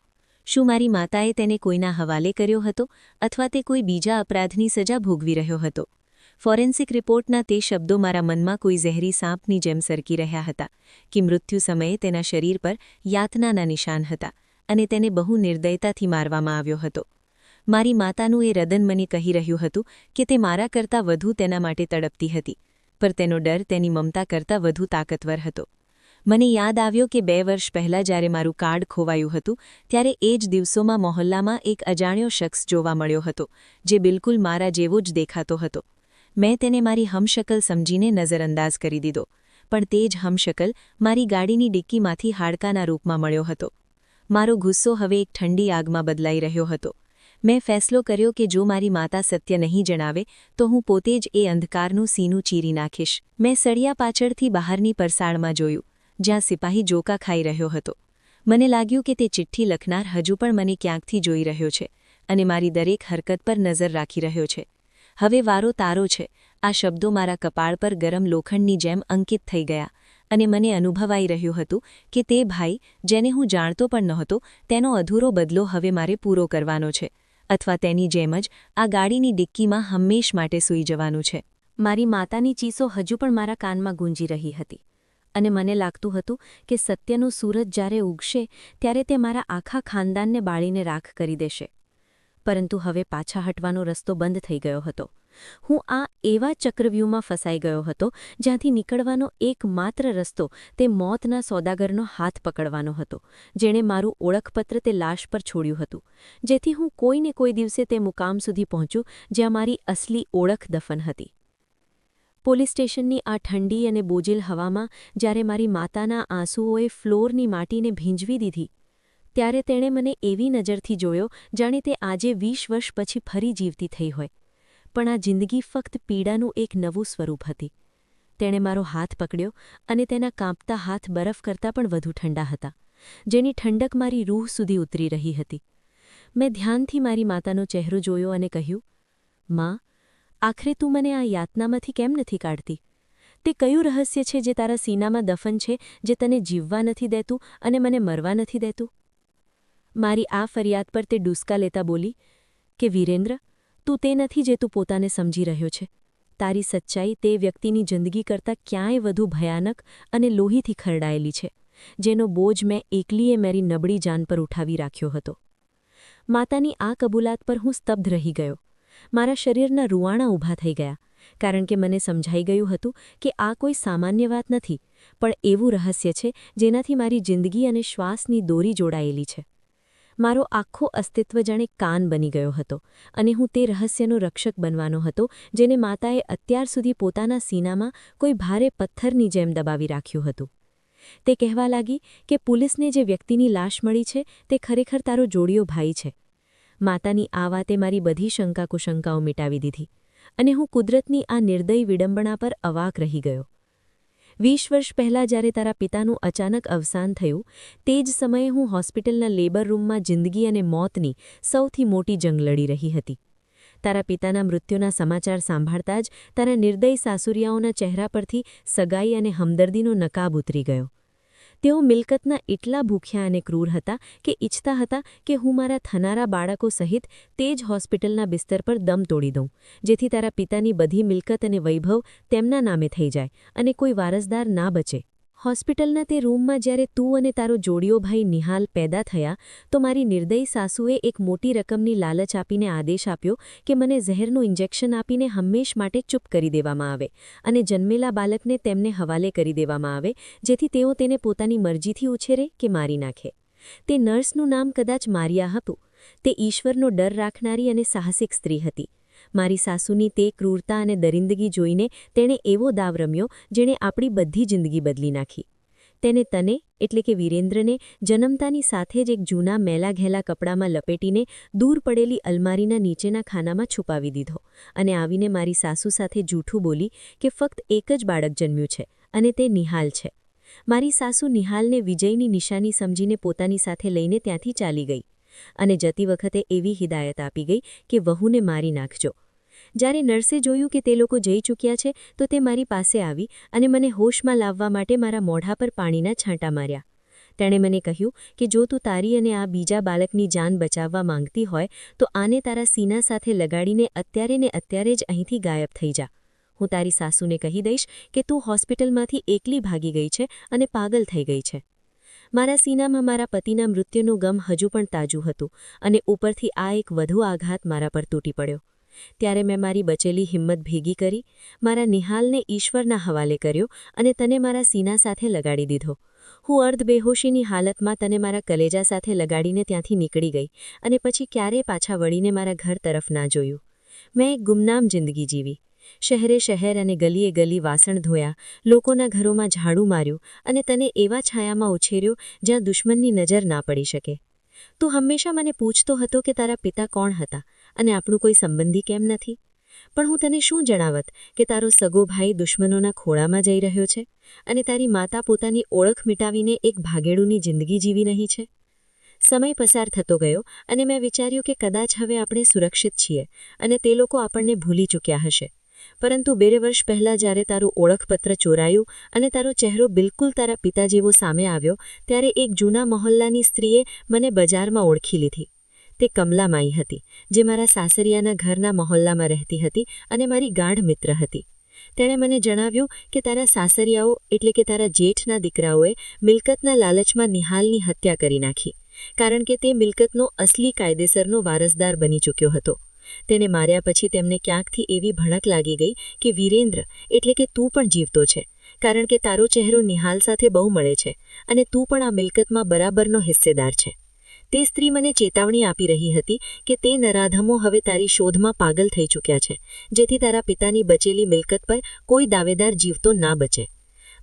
શું મારી માતાએ તેને કોઈના હવાલે કર્યો હતો અથવા તે કોઈ બીજા અપરાધની સજા ભોગવી રહ્યો હતો? ફોરેન્સિક રિપોર્ટના તે શબ્દો મારા મનમાં કોઈ ઝેરી સાંપની જેમ સરકી રહ્યા હતા કે મૃત્યુ સમયે તેના શરીર પર યાતનાના નિશાન હતા અને તેને બહુ નિર્દયતાથી મારવામાં આવ્યો હતો. મારી માતાનું એ રદન મને કહી રહ્યું હતું કે તે મારા કરતાં વધુ તેના માટે તડપતી હતી, પર તેનો ડર તેની મમતા કરતાં વધુ તાકતવર હતો. મને યાદ આવ્યો કે 2 વર્ષ પહેલાં જ્યારે મારું કાર્ડ ખોવાયું હતું ત્યારે એ જ દિવસોમાં મોહલ્લામાં એક અજાણ્યો શખ્સ જોવા મળ્યો હતો, જે બિલકુલ મારા જેવો જ દેખાતો હતો. મેં તેને મારી હમશકલ સમજીને નજરઅંદાજ કરી દીધો, પણ તે જ હમશકલ મારી ગાડીની ડિક્કીમાંથી હાડકાના રૂપમાં મળ્યો હતો. મારો ગુસ્સો હવે એક ઠંડી આગમાં બદલાઈ રહ્યો હતો. મેં ફેસલો કર્યો કે જો મારી માતા સત્ય નહીં જણાવે તો હું પોતે જ એ અંધકારનું સીનું ચીરી નાખીશ. મેં સળિયા પાછળથી બહારની પરસાળમાં જોયું, જ્યાં સિપાહી જોકા ખાઈ રહ્યો હતો. મને લાગ્યું કે તે ચિઠ્ઠી લખનાર હજુ પણ મને ક્યાંકથી જોઈ રહ્યો છે અને મારી દરેક હરકત પર નજર રાખી રહ્યો છે. હવે વારો તારો છે. આ શબ્દો મારા કપાળ પર ગરમ લોખંડની જેમ અંકિત થઈ ગયા અને મને અનુભવાઈ રહ્યું હતું કે તે ભાઈ, જેને હું જાણતો પણ નહોતો, તેનો અધૂરો બદલો હવે મારે પૂરો કરવાનો છે અથવા તેની જેમ જ આ ગાડીની ડિક્કીમાં હંમેશ માટે સૂઈ જવાનું છે. મારી માતાની ચીસો હજુ પણ મારા કાનમાં ગૂંજી રહી હતી અને મને લાગતું હતું કે સત્યનું સૂરજ જ્યારે ઉગશે ત્યારે તે મારા આખા ખાનદાનને બાળીને રાખ કરી દેશે. પરંતુ હવે પાછા હટવાનો રસ્તો બંધ થઈ ગયો હતો. હું આ એવા ચક્રવ્યૂહમાં ફસાઈ ગયો હતો જ્યાંથી નીકળવાનો એકમાત્ર રસ્તો તે મોતના સોદાગરનો હાથ પકડવાનો હતો, જેણે મારું ઓળખપત્ર તે લાશ પર છોડ્યું હતું, જેથી હું કોઈને કોઈ દિવસે તે મુકામ સુધી પહોંચું જ્યાં મારી અસલી ઓળખ દફન હતી. પોલીસ સ્ટેશનની આ ઠંડી અને બોજિલ હવામાં જ્યારે મારી માતાના આંસુઓએ ફ્લોરની માટીને ભીંજવી દીધી, ત્યારે તેણે મને એવી નજરથી જોયો જાણે તે આજે 20 વર્ષ પછી ફરી જીવતી થઈ હોય. પણ આ જિંદગી ફક્ત પીડાનું એક નવું સ્વરૂપ હતી. તેણે મારો હાથ પકડ્યો અને તેના કાંપતા હાથ બરફ કરતાં પણ વધુ ઠંડા હતા, જેની ઠંડક મારી રૂહ સુધી ઉતરી રહી હતી. મેં ધ્યાનથી મારી માતાનો ચહેરો જોયો અને કહ્યું, માં, આખરે તું મને આ યાતનામાંથી કેમ નથી કાઢતી? તે કયું રહસ્ય છે જે તારા સીનામાં દફન છે, જે તને જીવવા નથી દેતું અને મને મરવા નથી દેતું? મારી આ ફરિયાદ પર તે ડૂસકા લેતા બોલી કે વીરેન્દ્ર, તું તે નથી જે તું પોતાને સમજી રહ્યો છે. તારી સચ્ચાઈ તે વ્યક્તિની જિંદગી કરતાં ક્યાંય વધુ ભયાનક અને લોહીથી ખરડાયેલી છે, જેનો બોજ મેં એકલીએ મારી નબળી જાન પર ઉઠાવી રાખ્યો હતો. માતાની આ કબૂલાત પર હું સ્તબ્ધ રહી ગયો. મારા શરીરના રૂવાણા ઊભા થઈ ગયા, કારણ કે મને સમજાઈ ગયું હતું કે આ કોઈ સામાન્ય વાત નથી, પણ એવું રહસ્ય છે જેનાથી મારી જિંદગી અને શ્વાસની દોરી જોડાયેલી છે. મારો આખો અસ્તિત્વ જાણે કાન બની ગયો હતો, અને હું તે રહસ્યનો રક્ષક બનવાનો હતો જેને માતાએ અત્યાર સુધી પોતાના સીનામાં કોઈ ભારે પથ્થરની જેમ દબાવી રાખ્યું હતું. તે કહેવા લાગી કે પોલીસને જે વ્યક્તિની લાશ મળી છે તે ખરેખર તારો જોડિયો ભાઈ છે. માતાની આ વાતે મારી બધી શંકા-કુશંકાઓ મિટાવી દીધી, અને હું કુદરતની આ નિર્દયી વિડંબણા પર અવાક રહી ગયો. 20 વર્ષ પહેલાં જ્યારે તારા પિતાનું અચાનક અવસાન થયું, તે જ સમયે હું હોસ્પિટલના લેબર રૂમમાં જિંદગી અને મોતની સૌથી મોટી જંગ લડી રહી હતી. તારા પિતાના મૃત્યુના સમાચાર સાંભળતા જ તારા નિર્દયી સાસુરિયાઓના ચહેરા પરથી સગાઈ અને હમદર્દીનો નકાબ ઉતરી ગયો. તેઓ મિલકતના એટલા ભૂખ્યા અને ક્રૂર હતા કે ઈચ્છતા હતા કે હું મારા થનારા બાળકો સહિત તે જ હોસ્પિટલના બિસ્તર પર દમ તોડી દઉં, જેથી તારા પિતાની બધી મિલકત અને વૈભવ તેમના નામે થઈ જાય અને કોઈ વારસદાર ના બચે. હોસ્પિટલના તે રૂમમાં જ્યારે તું અને તારો જોડિયો ભાઈ નિહાલ પેદા થયા, તો મારી નિર્દયી સાસુએ એક મોટી રકમની લાલચ આપીને આદેશ આપ્યો કે મને ઝેરનું ઇન્જેક્શન આપીને હંમેશ માટે ચૂપ કરી દેવામાં આવે અને જન્મેલા બાળકને તેમને હવાલે કરી દેવામાં આવે, જેથી તેઓ તેને પોતાની મરજીથી ઉછેરે કે મારી નાખે. તે નર્સનું નામ કદાચ મારિયા હતું. તે ઈશ્વરનો ડર રાખનારી અને સાહસિક સ્ત્રી હતી. મારી સાસુની તે ક્રૂરતા અને દરિંદગી જોઈને તેણે એવો દાવ રમ્યો જેણે આપણી બધી જિંદગી બદલી નાખી. તેને તને એટલે કે વીરેન્દ્રને જન્મતાની સાથે જ એક જૂના મેલા-ઘેલા કપડામાં લપેટીને દૂર પડેલી અલમારીના નીચેના ખાનામાં છુપાવી દીધો અને આવીને મારી સાસુ સાથે જૂઠું બોલી કે ફક્ત એક જ બાળક જન્મ્યું છે અને તે નિહાલ છે. મારી સાસુ નિહાલને વિજયની નિશાની સમજીને પોતાની સાથે લઈને ત્યાંથી ચાલી ગઈ અને જતી વખતે એવી હિદાયત આપી ગઈ કે વહુને મારી નાખજો. જ્યારે નર્સે જોયું કે તે લોકો જઈ ચૂક્યા છે, તો તે મારી પાસે આવી અને મને હોશમાં લાવવા માટે મારા મોઢા પર પાણીના છાંટા માર્યા. તેણે મને કહ્યું કે જો તું તારી અને આ બીજા બાળકની જાન બચાવવા માંગતી હોય તો આને તારા સીના સાથે લગાડીને અત્યારે જ અહીંથી ગાયબ થઈ જા. હું તારી સાસુને કહી દઈશ કે તું હોસ્પિટલમાંથી એકલી ભાગી ગઈ છે અને પાગલ થઈ ગઈ છે. મારા સીનામાં મારા પતિના મૃત્યુનું ગમ હજુ પણ તાજું હતું અને ઉપરથી આ એક વધુ આઘાત મારા પર તૂટી પડ્યો. ત્યારે મેં મારી બચેલી હિંમત ભેગી કરી, મારા નિહાલને ઈશ્વરના હવાલે કર્યો અને તને મારા સીના સાથે લગાડી દીધો. હું અર્ધબેહોશીની હાલતમાં તને મારા કલેજા સાથે લગાડીને ત્યાંથી નીકળી ગઈ અને પછી ક્યારેય પાછા વળીને મારા ઘર તરફ ના જોયું. મેં એક ગુમનામ જિંદગી જીવી. શહેર અને ગલી વાસણ ધોયા, લોકોના ઘરોમાં ઝાડુ માર્યું અને તને એવા છાયામાં ઉછેર્યો જ્યાં દુશ્મનની નજર ના પડી શકે. તું હંમેશા મને પૂછતો હતો કે તારા પિતા કોણ હતા અને આપણું કોઈ સંબંધી કેમ નથી, પણ હું તને શું જણાવત કે તારો સગો ભાઈ દુશ્મનોના ખોળામાં જઈ રહ્યો છે અને તારી માતા પોતાની ઓળખ મિટાવીને એક ભાગેડુની જિંદગી જીવી રહી છે. સમય પસાર થતો ગયો અને મેં વિચાર્યું કે કદાચ હવે આપણે સુરક્ષિત છીએ અને તે લોકો આપણને ભૂલી ચૂક્યા હશે. પરંતુ 2 વર્ષ પહેલાં જ્યારે તારું ઓળખપત્ર ચોરાયું અને તારો ચહેરો બિલકુલ તારા પિતા જેવો સામે આવ્યો, ત્યારે એક જૂના મહોલ્લાની સ્ત્રીએ મને બજારમાં ઓળખી લીધી. તે કમલામાઈ હતી, જે મારા સાસરિયાના ઘરના મહોલ્લામાં રહેતી હતી અને મારી ગાઢ મિત્ર હતી. તેણે મને જણાવ્યું કે તારા સાસરિયાઓ એટલે કે તારા જેઠના દીકરાઓએ મિલકતના લાલચમાં નિહાલની હત્યા કરી નાખી, કારણ કે તે મિલકતનો અસલી કાયદેસરનો વારસદાર બની ચૂક્યો હતો. તેને માર્યા પછી તેમને ક્યાંકથી એવી ભણક લાગી ગઈ કે વીરેન્દ્ર એટલે કે તું પણ જીવતો છે, કારણ કે તારો ચહેરો નિહાલ સાથે બહુ મળે છે અને તું પણ આ મિલકતમાં બરાબરનો હિસ્સેદાર છે. તે સ્ત્રી મને ચેતવણી આપી રહી હતી કે તે નરાધમો હવે તારી શોધમાં પાગલ થઈ ચૂક્યા છે, જેથી તારા પિતાની બચેલી મિલકત પર કોઈ દાવેદાર જીવતો ના બચે.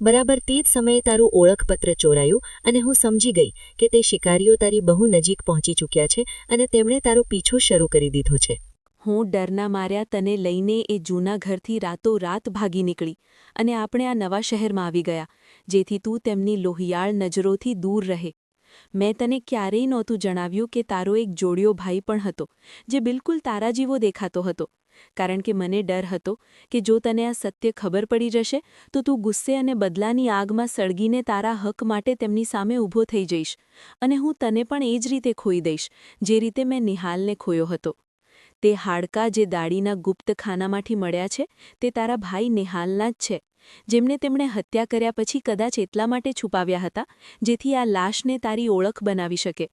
બરાબર તે જ સમયે તારું ઓળખપત્ર ચોરાયું અને હું સમજી ગઈ કે તે શિકારીઓ તારી બહુ નજીક પહોંચી ચૂક્યા છે અને તેમણે તારો પીછો શરૂ કરી દીધો છે. હું ડરના માર્યા તને લઈને એ જૂના ઘરથી રાતોરાત ભાગી નીકળી અને આપણે આ નવા શહેરમાં આવી ગયા, જેથી તું તેમની લોહિયાળ નજરોથી દૂર રહે. મેં તને ક્યારેય નહોતું જણાવ્યું કે તારો એક જોડિયો ભાઈ પણ હતો, જે બિલકુલ તારા જેવો દેખાતો હતો, કારણ કે મને ડર હતો કે જો તને આ સત્ય ખબર પડી જશે તો તું ગુસ્સે અને બદલાની આગમાં સળગીને તારા હક માટે તેમની સામે ઊભો થઈ જઈશ અને હું તને પણ એ જ રીતે ખોઈ દઈશ, જે રીતે મેં નિહાલને ખોયો હતો. તે હાડકાં જે દાડીના ગુપ્ત ખાનામાંથી મળ્યા છે તે તારા ભાઈ નિહાલના જ છે, જેમને તેમણે હત્યા કર્યા પછી કદાચ એટલા માટે છુપાવ્યા હતા જેથી આ લાશને તારી ઓળખ બનાવી શકે,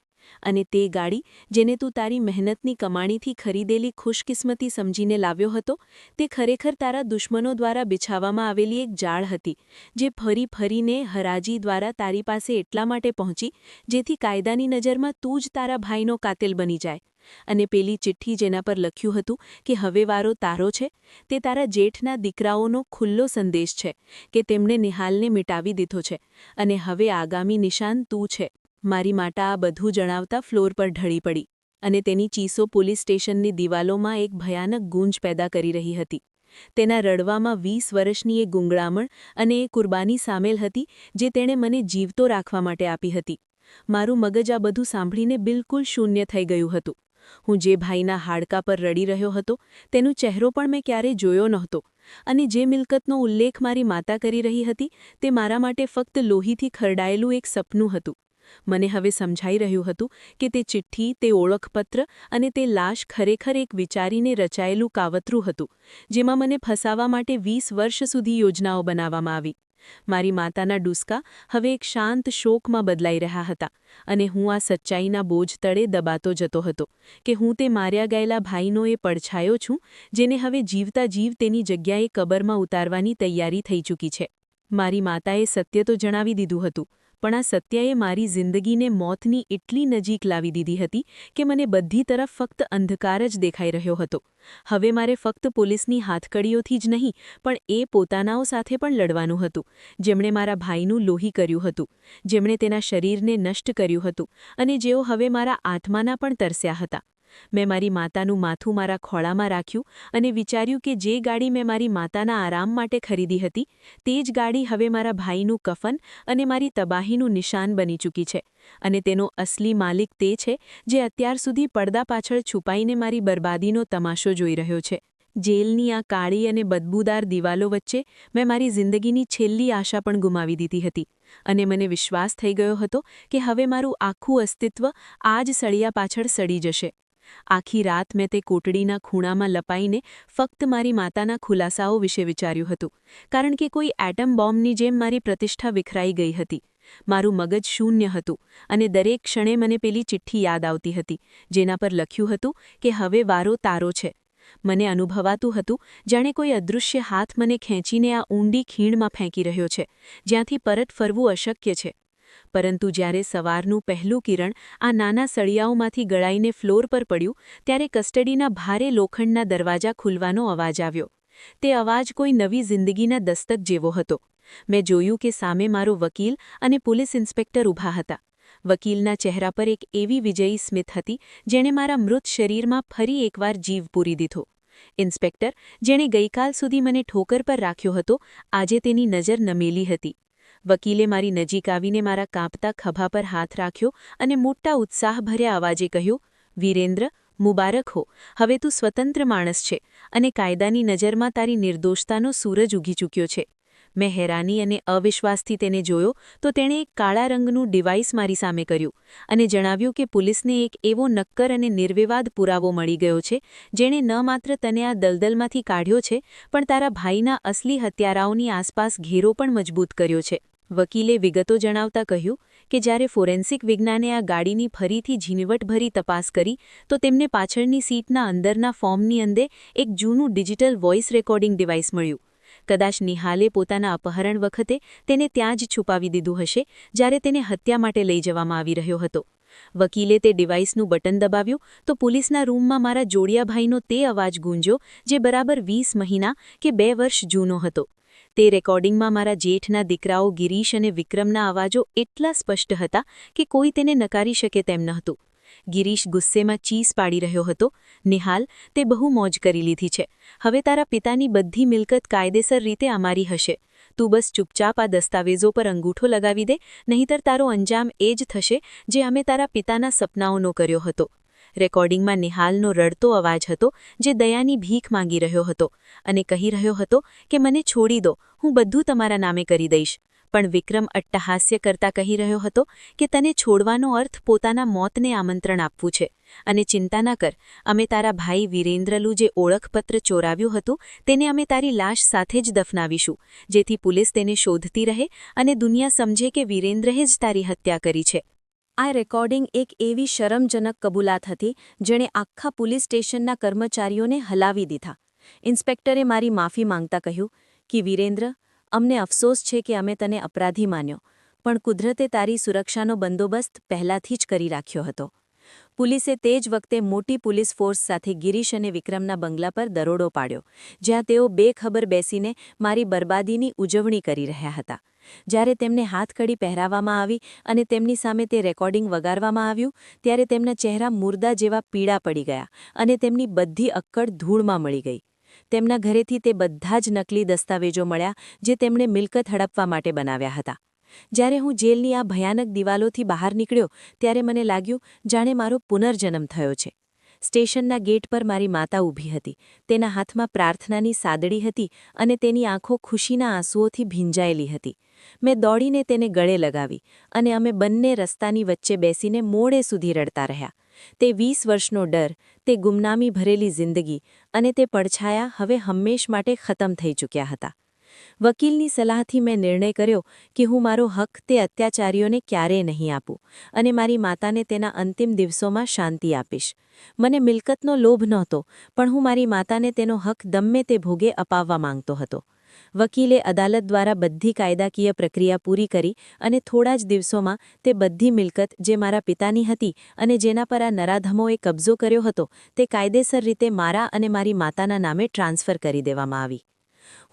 અને તે ગાડી જેને તું તારી મહેનતની કમાણીથી ખરીદેલી ખુશકિસ્મતી સમજીને લાવ્યો હતો તે ખરેખર તારા દુશ્મનો દ્વારા બિછાવવામાં આવેલી એક જાળ હતી જે ફરી ફરીને હરાજી દ્વારા તારી પાસે એટલા માટે પહોંચી જેથી કાયદાની નજરમાં તું જ તારા ભાઈનો કાતિલ બની જાય. અને પેલી ચિઠ્ઠી જેના પર લખ્યું હતું કે હવે વારો તારો છે તે તારા જેઠના દીકરાઓનો ખુલ્લો સંદેશ છે કે તેમણે નિહાલને મિટાવી દીધો છે અને હવે આગામી નિશાન તું છે. મારી માતા આ બધું જણાવતા ફ્લોર પર ઢળી પડી અને તેની ચીસો પોલીસ સ્ટેશનની દિવાલોમાં એક ભયાનક ગૂંજ પેદા કરી રહી હતી. તેના રડવામાં 20 વર્ષની એ ગુંગળામણ અને એ કુરબાની સામેલ હતી જે તેણે મને જીવતો રાખવા માટે આપી હતી. મારું મગજ આ બધું સાંભળીને બિલકુલ શૂન્ય થઈ ગયું હતું. હું જે ભાઈના હાડકા પર રડી રહ્યો હતો તેનો ચહેરો પણ મેં ક્યારેય જોયો નહોતો અને જે મિલકતનો ઉલ્લેખ મારી માતા કરી રહી હતી તે મારા માટે ફક્ત લોહીથી ખરડાયેલું એક સપનું હતું. મને હવે સમજાઈ રહ્યું હતું કે તે ચિઠ્ઠી, તે ઓળખપત્ર અને તે લાશ ખરેખર એક વિચારીને રચાયેલું કાવતરું હતું જેમાં મને ફસાવા માટે 20 વર્ષ સુધી યોજનાઓ બનાવવામાં આવી. મારી માતાના ડૂસકા હવે એક શાંત શોકમાં બદલાઈ રહ્યા હતા અને હું આ સચ્ચાઈના બોજ તળે દબાતો જતો હતો કે હું તે માર્યા ગયેલા ભાઈનો એ પડછાયો છું જેને હવે જીવતા જીવ તેની જગ્યાએ કબરમાં ઉતારવાની તૈયારી થઈ ચૂકી છે. મારી માતાએ સત્ય તો જણાવી દીધું હતું પણ આ સત્યએ મારી જિંદગીને મોતની એટલી નજીક લાવી દીધી હતી કે મને બધી તરફ ફક્ત અંધકાર જ દેખાઈ રહ્યો હતો. હવે મારે ફક્ત પોલીસની હાથકડીઓથી જ નહીં પણ એ પોતાનાઓ સાથે પણ લડવાનું હતું જેમણે મારા ભાઈનું લોહી કર્યું હતું, જેમણે તેના શરીરને નષ્ટ કર્યું હતું અને જેઓ હવે મારા આત્માના પણ તરસ્યા હતા. મેં મારી માતાનું માથું મારા ખોળામાં રાખ્યું અને વિચાર્યું કે જે ગાડી મેં મારી માતાના આરામ માટે ખરીદી હતી તે જ ગાડી હવે મારા ભાઈનું કફન અને મારી તબાહીનું નિશાન બની ચૂકી છે અને તેનો અસલી માલિક તે છે જે અત્યાર સુધી પડદા પાછળ છુપાઈને મારી બરબાદીનો તમાશો જોઈ રહ્યો છે. જેલની આ કાળી અને બદબૂદાર દિવાલો વચ્ચે મેં મારી જિંદગીની છેલ્લી આશા પણ ગુમાવી દીધી હતી અને મને વિશ્વાસ થઈ ગયો હતો કે હવે મારું આખું અસ્તિત્વ આ જ સળિયા પાછળ સડી જશે. આખી રાત મેં તે કોટડીના ખૂણામાં લપાઈને ફક્ત મારી માતાના ખુલાસાઓ વિશે વિચાર્યું હતું કારણ કે કોઈ એટમ બોમ્બની જેમ મારી પ્રતિષ્ઠા વિખરાઈ ગઈ હતી. મારું મગજ શૂન્ય હતું અને દરેક ક્ષણે મને પેલી ચિઠ્ઠી યાદ આવતી હતી જેના પર લખ્યું હતું કે હવે વારો તારો છે. મને અનુભવાતું હતું જાણે કોઈ અદૃશ્ય હાથ મને ખેંચીને આ ઊંડી ખીણમાં ફેંકી રહ્યો છે જ્યાંથી પરત ફરવું અશક્ય છે. પરંતુ જ્યારે સવારનું પહેલું કિરણ આ નાના સળિયાઓમાંથી ગળાઈને ફ્લોર પર પડ્યું ત્યારે કસ્ટડીના ભારે લોખંડના દરવાજા ખુલવાનો અવાજ આવ્યો. તે અવાજ કોઈ નવી જિંદગીના દસ્તક જેવો હતો. મેં જોયું કે સામે મારો વકીલ અને પોલીસ ઇન્સ્પેક્ટર ઊભા હતા. વકીલના ચહેરા પર એક એવી વિજયી સ્મિત હતી જેણે મારા મૃત શરીરમાં ફરી એકવાર જીવ પૂરી દીધો. ઇન્સ્પેક્ટર, જેણે ગઈકાલ સુધી મને ઠોકર પર રાખ્યો હતો, આજે તેની નજર નમેલી હતી. વકીલે મારી નજીક આવીને મારા કાંપતા ખભા પર હાથ રાખ્યો અને મોટા ઉત્સાહભર્યા અવાજે કહ્યું, "વીરેન્દ્ર, મુબારક હો, હવે તું સ્વતંત્ર માણસ છે અને કાયદાની નજરમાં તારી નિર્દોષતાનો સૂરજ ઉગી ચૂક્યો છે." મેં હેરાની અને અવિશ્વાસથી તેને જોયો તો તેણે એક કાળા રંગનું ડિવાઇસ મારી સામે કર્યું અને જણાવ્યું કે પોલીસને એક એવો નક્કર અને નિર્વિવાદ પુરાવો મળી ગયો છે જેણે ન માત્ર તને આ દલદલમાંથી કાઢ્યો છે પણ તારા ભાઈના અસલી હત્યારાઓની આસપાસ ઘેરો પણ મજબૂત કર્યો છે. વકીલે વિગતો જણાવતા કહ્યું કે જ્યારે ફોરેન્સિક વિજ્ઞાને આ ગાડીની ફરીથી ઝીણવટભરી તપાસ કરી તો તેમને પાછળની સીટના અંદરના ફોર્મની અંદર એક જૂનું ડિજિટલ વોઇસ રેકોર્ડિંગ ડિવાઇસ મળ્યું. કદાચ નિહાલે પોતાના અપહરણ વખતે તેને ત્યાં જ છુપાવી દીધું હશે જ્યારે તેને હત્યા માટે લઈ જવામાં આવી રહ્યો હતો. વકીલે તે ડિવાઇસનું બટન દબાવ્યું તો પોલીસના રૂમમાં મારા જોડિયાભાઈનો તે અવાજ ગૂંજ્યો જે બરાબર 20 મહિના કે 2 વર્ષ જૂનો હતો. તે રેકોર્ડિંગમાં મારા જેઠના દીકરાઓ ગિરીશ અને વિક્રમના અવાજો એટલા સ્પષ્ટ હતા કે કોઈ તેને નકારી શકે તેમ નહોતું. ગિરીશ ગુસ્સેમાં ચીસ પાડી રહ્યો હતો, "નિહાલ, તે બહુ મોજ કરી લીધી છે. હવે તારા પિતાની બધી મિલકત કાયદેસર રીતે અમારી હશે. તું બસ ચૂપચાપ આ દસ્તાવેજો પર અંગૂઠો લગાવી દે, નહીંતર તારો અંજામ એ જ થશે જે અમે તારા પિતાના સપનાઓનો કર્યો હતો." રેકોર્ડિંગમાં નિહાલનો રડતો અવાજ હતો જે દયાની ભીખ માંગી રહ્યો હતો અને કહી રહ્યો હતો કે મને છોડી દો, હું બધું તમારા નામે કરી દઈશ. પણ વિક્રમ અટ્ટહાસ્ય કરતા કહી રહ્યો હતો કે તને છોડવાનો અર્થ પોતાના મોતને આમંત્રણ આપવું છે અને ચિંતા ન કર, અમે તારા ભાઈ વીરેન્દ્રલું જે ઓળખપત્ર ચોરાવ્યું હતું તેને અમે તારી લાશ સાથે જ દફનાવીશું જેથી પોલીસ તેને શોધતી રહે અને દુનિયા સમજે કે વીરેન્દ્રએ જ તારી હત્યા કરી છે. આ રેકોર્ડિંગ એક એવી શરમજનક કબૂલાત હતી જેણે આખા પોલીસ સ્ટેશનના કર્મચારીઓને હલાવી દીધા. ઇન્સ્પેક્ટરે મારી માફી માંગતા કહ્યું કે વીરેન્દ્ર, અમને અફસોસ છે કે અમે તને અપરાધી માન્યો, પણ કુદરતે તારી સુરક્ષાનો બંદોબસ્ત પહેલાથી જ કરી રાખ્યો હતો. પોલીસે તે જ વખતે મોટી પોલીસ ફોર્સ સાથે ગિરીશ અને વિક્રમના બંગલા પર દરોડો પાડ્યો, જ્યાં તેઓ બેખબર બેસીને મારી બરબાદીની ઉજવણી કરી રહ્યા હતા. જ્યારે તેમને હાથકડી પહેરાવવામાં આવી અને તેમની સામે તે રેકોર્ડિંગ વગાડવામાં આવ્યું, ત્યારે તેમના ચહેરા મુર્દા જેવા પીળા પડી ગયા અને તેમની બધી અક્કડ ધૂળમાં મળી ગઈ. તેમના ઘરેથી તે બધા જ નકલી દસ્તાવેજો મળ્યા જે તેમણે મિલકત હડપવા માટે બનાવ્યા હતા. જ્યારે હું જેલની આ ભયાનક દિવાલોથી બહાર નીકળ્યો, ત્યારે મને લાગ્યું જાણે મારો પુનર્જન્મ થયો છે. સ્ટેશનના ગેટ પર મારી માતા ઊભી હતી. તેના હાથમાં પ્રાર્થનાની સાદડી હતી અને તેની આંખો ખુશીના આંસુઓથી ભીંજાયેલી હતી. મેં દોડીને તેને ગળે લગાવી અને અમે બંને રસ્તાની વચ્ચે બેસીને મોડે સુધી રડતા રહ્યા. તે 20 વર્ષનો ડર, તે ગુમનામી ભરેલી જિંદગી અને તે પડછાયા હવે હંમેશ માટે ખતમ થઈ ચૂક્યા હતા. વકીલની સલાહથી મેં નિર્ણય કર્યો કે હું મારો હક તે અત્યાચારીઓને ક્યારેય નહીં આપું અને મારી માતાને તેના અંતિમ દિવસોમાં શાંતિ આપીશ. મને મિલકતનો લોભ નહોતો, પણ હું મારી માતાને તેનો હક ગમે તે ભોગે અપાવવા માંગતો હતો. વકીલે અદાલત દ્વારા બધી કાયદાકીય પ્રક્રિયા પૂરી કરી અને થોડા જ દિવસોમાં તે બધી મિલકત જે મારા પિતાની હતી અને જેના પર આ નરાધમોએ કબજો કર્યો હતો, તે કાયદેસર રીતે મારા અને મારી માતાના નામે ટ્રાન્સફર કરી દેવામાં આવી.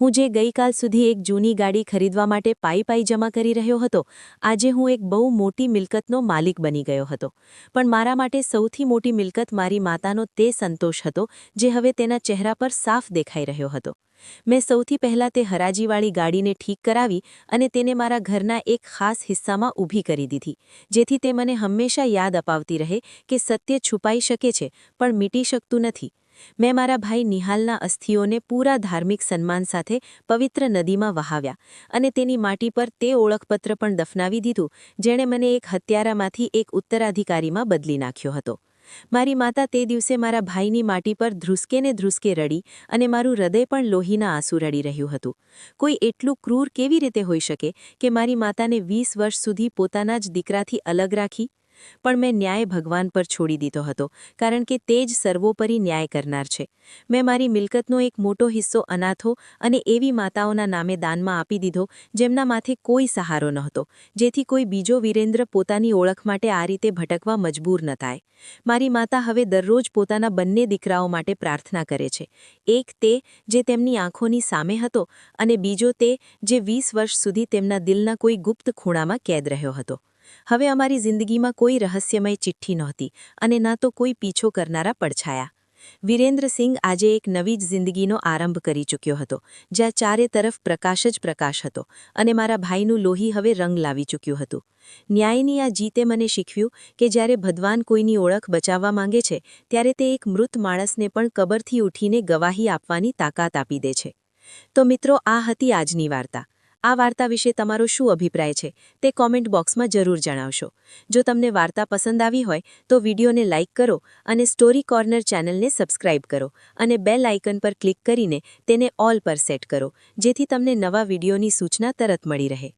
હું જે ગઈકાલ સુધી એક જૂની ગાડી ખરીદવા માટે પાઈ જમા કરી રહ્યો હતો, આજે હું એક બહુ મોટી મિલકતનો માલિક બની ગયો હતો. પણ મારા માટે સૌથી મોટી મિલકત મારી માતાનો તે સંતોષ હતો જે હવે તેના ચહેરા પર સાફ દેખાઈ રહ્યો હતો. મેં સૌથી પહેલાં તે હરાજીવાળી ગાડીને ઠીક કરાવી અને તેને મારા ઘરના એક ખાસ હિસ્સામાં ઊભી કરી દીધી, જેથી તે મને હંમેશા યાદ અપાવતી રહે કે સત્ય છુપાઈ શકે છે પણ મીટી શકતું નથી. મેં મારા ભાઈ નિહાલના અસ્થિઓને પૂરા ધાર્મિક સન્માન સાથે પવિત્ર નદીમાં વહાવ્યા અને તેની માટી પર તે ઓળખપત્ર પણ દફનાવી દીધું જેણે મને એક હત્યારામાંથી એક ઉત્તરાધિકારીમાં બદલી નાખ્યો હતો. મારી માતા તે દિવસે મારા ભાઈની માટી પર ધ્રુસકે રડી અને મારું હૃદય પણ લોહીના આંસુ રડી રહ્યું હતું. કોઈ એટલું ક્રૂર કેવી રીતે હોઈ શકે કે મારી માતાને 20 વર્ષ સુધી પોતાના જ દીકરાથી અલગ રાખી? પણ મેં ન્યાય ભગવાન પર છોડી દીધો હતો, કારણ કે તે જ સર્વોપરી ન્યાય કરનાર છે. મેં મારી મિલકતનો એક મોટો હિસ્સો અનાથો અને એવી માતાઓના નામે દાનમાં આપી દીધો જેમના માથે કોઈ સહારો નહોતો, જેથી કોઈ બીજો વીરેન્દ્ર પોતાની ઓળખ માટે આ રીતે ભટકવા મજબૂર ન થાય. મારી માતા હવે દરરોજ પોતાના બંને દીકરાઓ માટે પ્રાર્થના કરે છે. એક તે જે તેમની આંખોની સામે હતો અને બીજો તે જે 20 વર્ષ સુધી તેમના દિલના કોઈ ગુપ્ત ખૂણામાં કેદ રહ્યો હતો. હવે અમારી જિંદગીમાં કોઈ રહસ્યમય ચિઠ્ઠી નહોતી અને ના તો કોઈ પીછો કરનારા પડછાયા. વીરેન્દ્ર સિંહ આજે એક નવી જ જિંદગીનો આરંભ કરી ચૂક્યો હતો, જ્યાં ચારે તરફ પ્રકાશ જ પ્રકાશ હતો અને મારા ભાઈનું લોહી હવે રંગ લાવી ચૂક્યું હતું. ન્યાયની આ જીતે મને શીખવ્યું કે જ્યારે ભગવાન કોઈની ઓળખ બચાવવા માંગે છે, ત્યારે તે એક મૃત માણસને પણ કબરથી ઉઠીને ગવાહી આપવાની તાકાત આપી દે છે. તો મિત્રો, આ હતી આજની વાર્તા. આ વાર્તા વિશે તમારો શું અભિપ્રાય છે તે કોમેન્ટ બોક્સમાં જરૂર જણાવશો. જો તમને વાર્તા પસંદ આવી હોય તો વિડીયોને લાઇક કરો અને સ્ટોરી કોર્નર ચેનલને સબસ્ક્રાઇબ કરો અને બેલ આઇકન પર ક્લિક કરીને તેને ઓલ પર સેટ કરો, જેથી તમને નવા વિડીયોની સૂચના તરત મળી રહે.